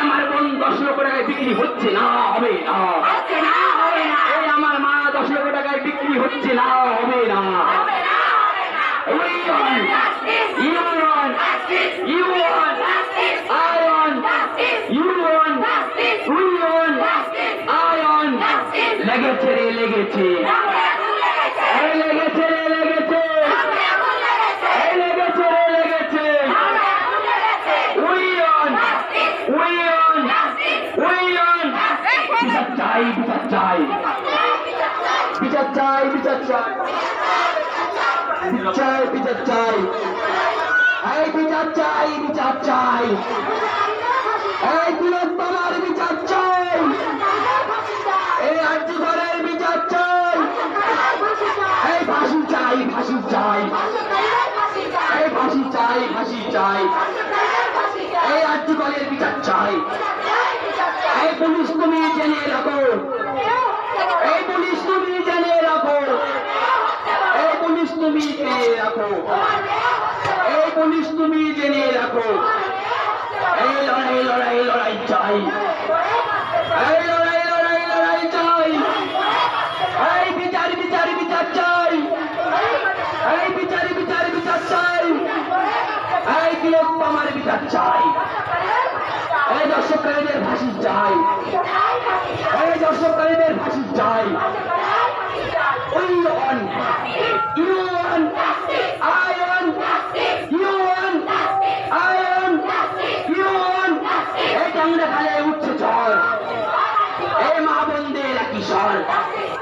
আমার বোন 10 লক্ষ টাকায় বিক্রি হচ্ছে না, হবে না। এই আমার মা 10 লক্ষ টাকায় বিক্রি হচ্ছে না, হবে না। লেগেছে রে লেগেছে, লেগেছে রে লেগেছে, লেগেছে রে লেগেছে। বিচার চাই, বিচার চাই, বিচার চাই, বিচার চাই, বিচার বিচার চাই, এই বিচার চাই, বিচার চাই, এই বীরত্তমার বিচার চাই, এই আর্জি ঘরের বিচার চাই, এই ফাঁসি চাই, ফাঁসি চাই, এই ফাঁসি চাই, ফাঁসি চাই, এই আর্জি ঘরের বিচার চাই। এই পুলিশ তুমি জেনে রাখো, এই পুলিশ তুমি জেনে রাখো, এই পুলিশ তুমি জেনে রাখো, এই পুলিশ তুমি জেনে রাখো। এই লড়াই লড়াই লড়াই চাই, এই লড়াই লড়াই লড়াই চাই, এই বিচার বিচার বিচার চাই, এই বিচার বিচার বিচার চাই, এই বীরত্তমার বিচার চাই, এই দর্শককারীদের ফাঁসি চাই, এই দর্শককারীদের ফাঁসি চাই। এই টাঙ্গা খালে উঠছে ঝড়, এই মা বোনদের একই স্বর।